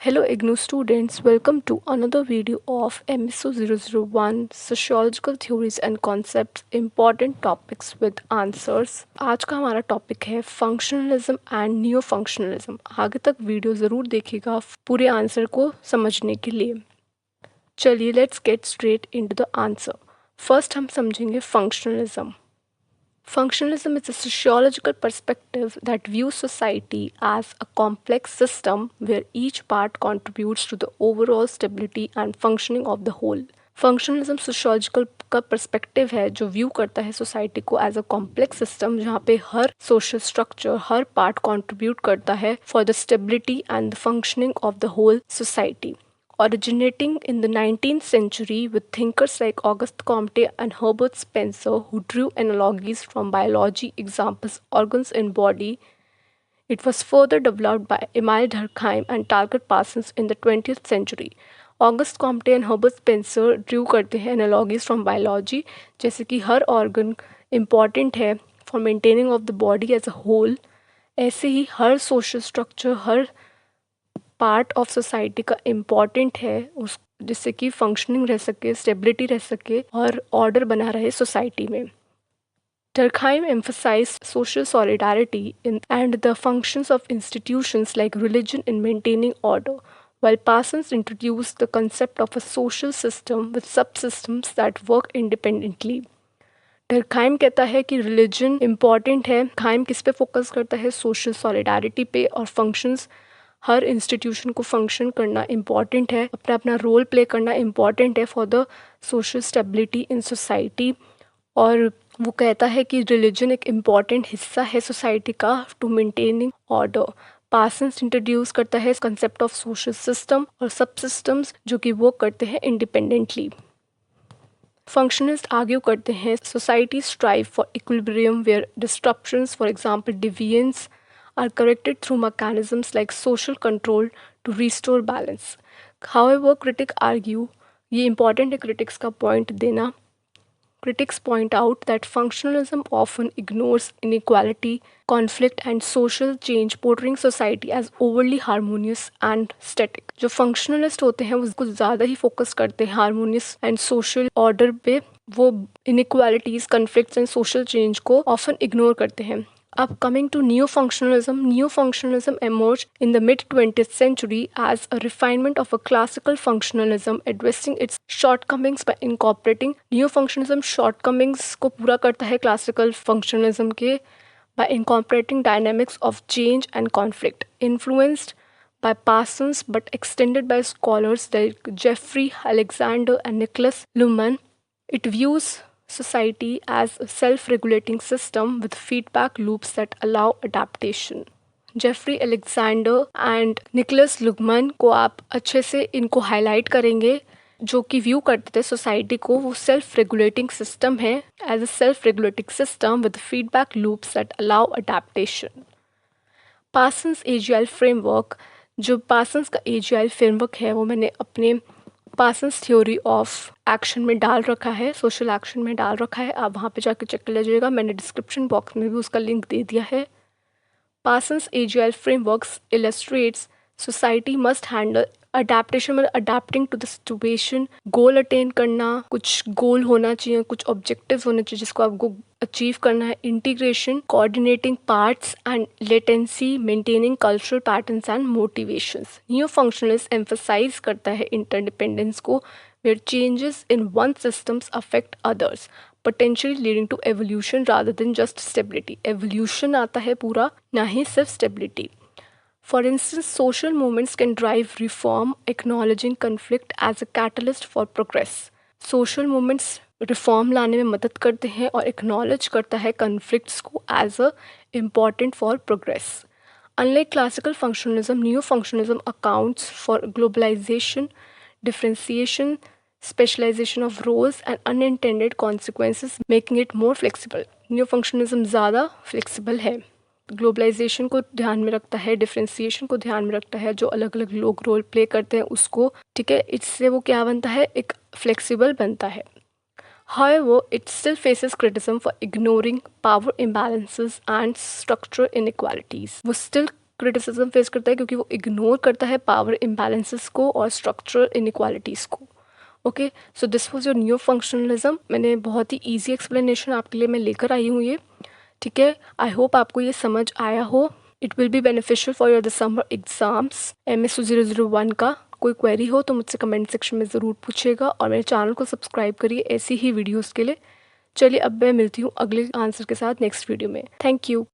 Hello IGNU students, welcome to another video of MSO 001 Sociological Theories and Concepts Important Topics with Answers। आज का हमारा topic है functionalism and new functionalism. आगे तक video ज़रूर देखिएगा पूरे आंसर को समझने के लिए। चलिए let's get straight into the answer. First हम समझेंगे functionalism. Functionalism is a sociological perspective that views society as a complex system where each part contributes to the overall stability and functioning of the whole. Functionalism sociological का perspective है जो view करता है society को as a complex system जहाँ पे हर social structure हर पार्ट कंट्रीब्यूट करता है for the stability and the functioning of the whole society. Originating in the 19th century with thinkers like Auguste Comte and Herbert Spencer, who drew analogies from biology examples organs and body, it was further developed by Emile Durkheim and Talcott Parsons in the 20th century. Auguste Comte and Herbert Spencer drew करते हैं analogies from biology, जैसे कि हर organ important है for maintaining of the body as a whole, ऐसे ही हर social structure her part of society का important है उस जिससे कि फंक्शनिंग रह सके, स्टेबिलिटी रह सके और ऑर्डर बना रहे सोसाइटी में। Durkheim emphasized social solidarity and the functions of institutions like religion in maintaining order, while Parsons introduced the concept of a social system with subsystems that work independently. Durkheim कहता है कि religion important है। Durkheim किस पे focus करता है? Social solidarity पे और फंक्शंस हर इंस्टीट्यूशन को फंक्शन करना इम्पॉर्टेंट है, अपना अपना रोल प्ले करना इम्पॉर्टेंट है for the social stability in society. और वो कहता है कि रिलीजन एक इम्पॉर्टेंट हिस्सा है सोसाइटी का to maintaining order. Parsons introduce करता है कंसेप्ट ऑफ सोशल सिस्टम और सब सिस्टम्स जो कि वो करते हैं इंडिपेंडेंटली। फंक्शनिस्ट आर्ग्यू करते हैं society strive for equilibrium where disruptions for example deviance are corrected through mechanisms like social control to restore balance. However, critics argue, ये important है critics का point देना, critics point out that functionalism often ignores inequality, conflict and social change, portraying society as overly harmonious and static. जो functionalist होते हैं वो कुछ ज़्यादा ही focus करते हैं harmonious and social order पे, वो inequalities, conflicts and social change को often ignore करते हैं। Coming to neo-functionalism emerged in the mid-20th century as a refinement of a classical functionalism, addressing its shortcomings by incorporating neo-functionalism shortcomings को पूरा करता है classical functionalism के by incorporating dynamics of change and conflict, influenced by Parsons but extended by scholars like Jeffrey Alexander and Nicholas Luhmann. It views society as a self-regulating system with feedback loops that allow adaptation. Jeffrey Alexander and Niklas Luhmann को आप अच्छे से इनको highlight करेंगे जो कि view करते थे सोसाइटी को वो सेल्फ रेगुलेटिंग सिस्टम है as a self regulating system with feedback loops that allow adaptation. Parsons AGI framework, जो पार्सन्स का एजीआई फ्रेमवर्क है वो मैंने अपने पार्सन्स थ्योरी ऑफ एक्शन में डाल रखा है, सोशल एक्शन में डाल रखा है, आप वहाँ पे जाकर चेक कर लीजिएगा, मैंने डिस्क्रिप्शन बॉक्स में भी उसका लिंक दे दिया है। Parsons AGI frameworks illustrates society must handle adaptation मतलब adapting to the situation, goal attain करना, कुछ गोल होना चाहिए, कुछ ऑब्जेक्टिव्स होने चाहिए जिसको आपको अचीव करना है, integration, coordinating parts and latency, maintaining cultural patterns and motivations. New functionalist emphasize करता है इंटरडिपेंडेंस को where changes in one systems affect others, potentially leading to evolution rather than just stability. Evolution आता है पूरा, ना ही सिर्फ stability. For instance, social movements can drive reform, acknowledging conflict as a catalyst for progress. Social movements reform लाने में मदद करते हैं और acknowledge करता है conflicts को as a important for progress. Unlike classical functionalism, neo-functionalism accounts for globalization, differentiation, specialization of roles and unintended consequences, making it more flexible. Neo-functionalism ज़्यादा flexible है, ग्लोबलाइजेशन को ध्यान में रखता है, डिफ्रेंसिएशन को ध्यान में रखता है, जो अलग अलग लोग रोल प्ले करते हैं उसको, ठीक है, इससे वो क्या बनता है, एक फ्लेक्सिबल बनता है। However, it still faces criticism for ignoring power imbalances and structural inequalities. वो still क्रिटिसिज्म फेस करता है क्योंकि वो इग्नोर करता है पावर इम्बैलेंसेस को और स्ट्रक्चरल इनइक्वालिटीज़ को। Okay, so this was your new functionalism. मैंने बहुत ही ईजी एक्सप्लेनेशन आपके लिए मैं लेकर आई हूँ ये, ठीक है। आई होप आपको ये समझ आया हो। It will be beneficial for your December exams. MSO 001 का कोई क्वेरी हो तो मुझसे कमेंट सेक्शन में ज़रूर पूछिएगा और मेरे चैनल को सब्सक्राइब करिए ऐसी ही वीडियोज़ के लिए। चलिए अब मैं मिलती हूँ अगले आंसर के साथ नेक्स्ट वीडियो में। Thank you.